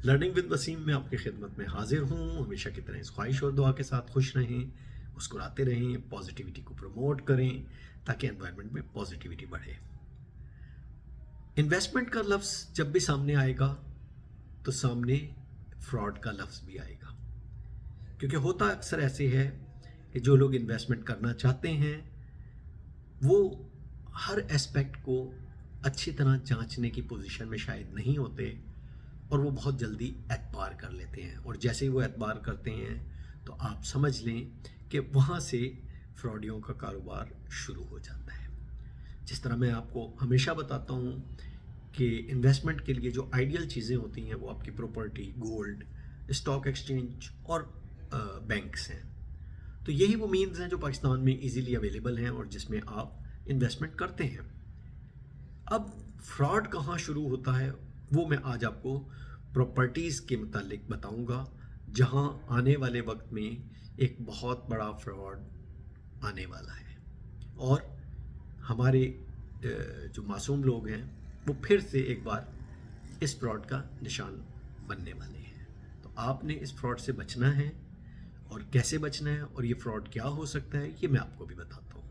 Learning with Wasim میں آپ کی خدمت میں حاضر ہوں. ہمیشہ کی طرح اس خواہش اور دعا کے ساتھ خوش رہیں، مسکراتے رہیں، پازیٹیوٹی کو پروموٹ کریں تاکہ انوائرمنٹ میں پازیٹیوٹی بڑھے. انویسٹمنٹ کا لفظ جب بھی سامنے آئے گا تو سامنے فراڈ کا لفظ بھی آئے گا، کیونکہ ہوتا اکثر ایسے ہے کہ جو لوگ انویسٹمنٹ کرنا چاہتے ہیں وہ ہر اسپیکٹ کو اچھی طرح جانچنے کی پوزیشن میں شاید نہیں ہوتے، اور وہ بہت جلدی اعتبار کر لیتے ہیں، اور جیسے ہی وہ اعتبار کرتے ہیں تو آپ سمجھ لیں کہ وہاں سے فراڈیوں کا کاروبار شروع ہو جاتا ہے. جس طرح میں آپ کو ہمیشہ بتاتا ہوں کہ انویسٹمنٹ کے لیے جو آئیڈیل چیزیں ہوتی ہیں وہ آپ کی پراپرٹی، گولڈ، اسٹاک ایکسچینج اور بینکس ہیں. تو یہی وہ مینز ہیں جو پاکستان میں ایزیلی اویلیبل ہیں اور جس میں آپ انویسٹمنٹ کرتے ہیں. اب فراڈ کہاں شروع ہوتا ہے وہ میں آج آپ کو پراپرٹیز کے متعلق بتاؤں گا، جہاں آنے والے وقت میں ایک بہت بڑا فراڈ آنے والا ہے، اور ہمارے جو معصوم لوگ ہیں وہ پھر سے ایک بار اس فراڈ کا نشان بننے والے ہیں. تو آپ نے اس فراڈ سے بچنا ہے، اور کیسے بچنا ہے اور یہ فراڈ کیا ہو سکتا ہے یہ میں آپ کو بھی بتاتا ہوں.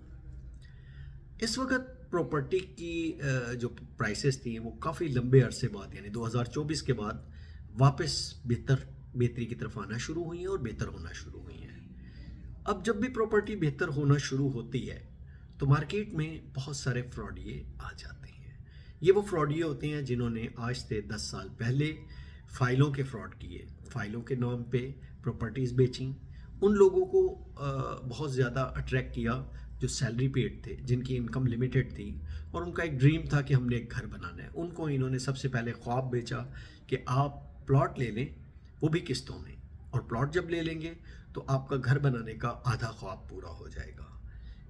اس وقت پراپرٹی کی جو پرائسز تھیں وہ کافی لمبے عرصے بعد یعنی 2024 کے بعد واپس بہتری کی طرف آنا شروع ہوئی ہیں اور بہتر ہونا شروع ہوئی ہیں. اب جب بھی پراپرٹی بہتر ہونا شروع ہوتی ہے تو مارکیٹ میں بہت سارے فراڈیے آ جاتے ہیں. یہ وہ فراڈیے ہوتے ہیں جنہوں نے آج سے 10 سال پہلے فائلوں کے فراڈ کیے، فائلوں کے نام پہ پراپرٹیز بیچیں. ان لوگوں کو بہت زیادہ اٹریکٹ کیا جو سیلری پیڈ تھے، جن کی انکم لمیٹڈ تھی، اور ان کا ایک ڈریم تھا کہ ہم نے ایک گھر بنانا ہے. ان کو انہوں نے سب سے پہلے خواب بیچا کہ آپ پلاٹ لے لیں، وہ بھی قسطوں میں، اور پلاٹ جب لے لیں گے تو آپ کا گھر بنانے کا آدھا خواب پورا ہو جائے گا.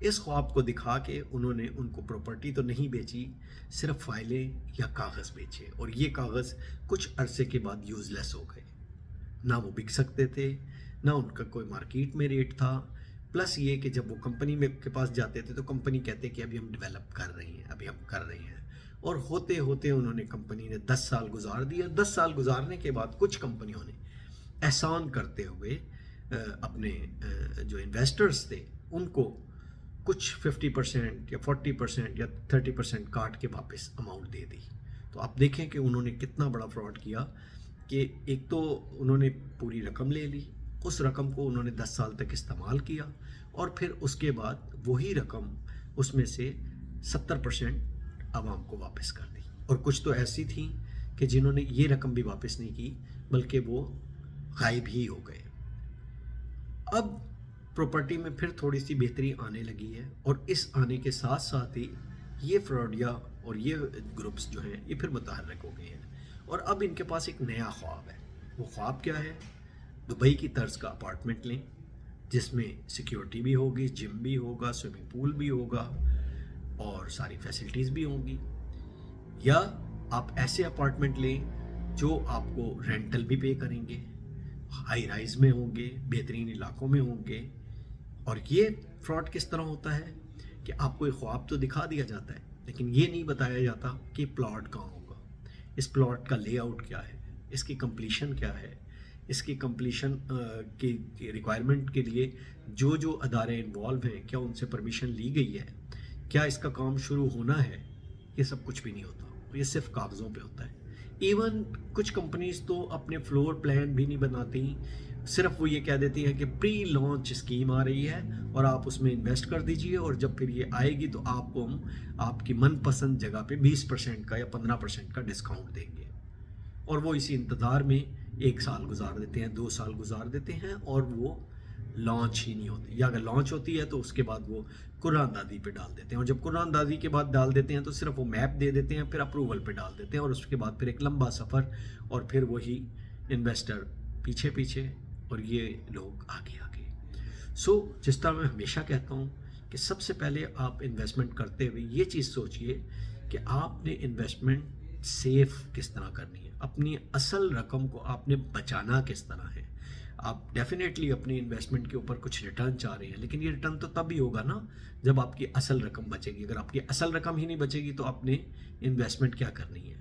اس خواب کو دکھا کے انہوں نے ان کو پراپرٹی تو نہیں بیچی، صرف فائلیں یا کاغذ بیچے، اور یہ کاغذ کچھ عرصے کے بعد یوز لیس ہو گئے. نہ وہ بک سکتے تھے، نہ ان کا کوئی مارکیٹ میں ریٹ تھا. پلس یہ کہ جب وہ کمپنی میں کے پاس جاتے تھے تو کمپنی کہتے کہ ابھی ہم ڈیولپ کر رہے ہیں، ابھی ہم کر رہے ہیں، اور ہوتے ہوتے انہوں نے کمپنی نے 10 سال گزار دیا. 10 سال گزارنے کے بعد کچھ کمپنیوں نے احسان کرتے ہوئے اپنے جو انویسٹرز تھے ان کو کچھ 50% یا 40% یا 30% کاٹ کے واپس اماؤنٹ دے دی. تو آپ دیکھیں کہ انہوں نے کتنا بڑا فراڈ کیا کہ ایک تو انہوں نے پوری رقم لے لی، اس رقم کو انہوں نے 10 سال تک استعمال کیا، اور پھر اس کے بعد وہی رقم اس میں سے 70% عوام کو واپس کر دی. اور کچھ تو ایسی تھیں کہ جنہوں نے یہ رقم بھی واپس نہیں کی بلکہ وہ غائب ہی ہو گئے. اب پراپرٹی میں پھر تھوڑی سی بہتری آنے لگی ہے، اور اس آنے کے ساتھ ساتھ ہی یہ فراڈیا اور یہ گروپس جو ہیں یہ پھر متحرک ہو گئے ہیں، اور اب ان کے پاس ایک نیا خواب ہے. وہ خواب کیا ہے؟ دبئی کی طرز کا اپارٹمنٹ لیں جس میں سیکیورٹی بھی ہوگی، جم بھی ہوگا، سوئمنگ پول بھی ہوگا، اور ساری فیسلٹیز بھی ہوں گی. یا آپ ایسے اپارٹمنٹ لیں جو آپ کو رینٹل بھی پے کریں گے، ہائی رائز میں ہوں گے، بہترین علاقوں میں ہوں گے. اور یہ فراڈ کس طرح ہوتا ہے کہ آپ کو ایک خواب تو دکھا دیا جاتا ہے لیکن یہ نہیں بتایا جاتا کہ پلاٹ کہاں ہوگا، اس پلاٹ کا لے آؤٹ کیا ہے، اس کی کمپلیشن کیا ہے، اس کی کمپلیشن کی ریکوائرمنٹ کے لیے جو جو ادارے انوالو ہیں کیا ان سے پرمیشن لی گئی ہے، کیا اس کا کام شروع ہونا ہے. یہ سب کچھ بھی نہیں ہوتا، یہ صرف کاغذوں پہ ہوتا ہے. ایون کچھ کمپنیز تو اپنے فلور پلان بھی نہیں بناتی، صرف وہ یہ کہہ دیتی ہیں کہ پری لانچ اسکیم آ رہی ہے اور آپ اس میں انویسٹ کر دیجئے، اور جب پھر یہ آئے گی تو آپ کو ہم آپ کی من پسند جگہ پہ 20% کا یا 15% کا ڈسکاؤنٹ دیں گے. اور وہ اسی انتظار میں 1 سال گزار دیتے ہیں، 2 سال گزار دیتے ہیں، اور وہ لانچ ہی نہیں ہوتی، یا اگر لانچ ہوتی ہے تو اس کے بعد وہ قرآن دادی پہ ڈال دیتے ہیں، اور جب قرآن دادی کے بعد ڈال دیتے ہیں تو صرف وہ میپ دے دیتے ہیں، پھر اپروول پہ ڈال دیتے ہیں، اور اس کے بعد پھر ایک لمبا سفر، اور پھر وہی انویسٹر پیچھے پیچھے اور یہ لوگ آگے آگے. جس طرح میں ہمیشہ کہتا ہوں کہ سب سے پہلے آپ انویسٹمنٹ کرتے ہوئے یہ چیز سوچئے کہ آپ نے انویسٹمنٹ سیف کس طرح کرنی ہے، اپنی اصل رقم کو آپ نے بچانا کس طرح ہے. آپ ڈیفینیٹلی اپنی انویسٹمنٹ کے اوپر کچھ ریٹرن چاہ رہے ہیں، لیکن یہ ریٹرن تو تب ہی ہوگا نا جب آپ کی اصل رقم بچے گی. اگر آپ کی اصل رقم ہی نہیں بچے گی تو آپ نے انویسٹمنٹ کیا کرنی ہے.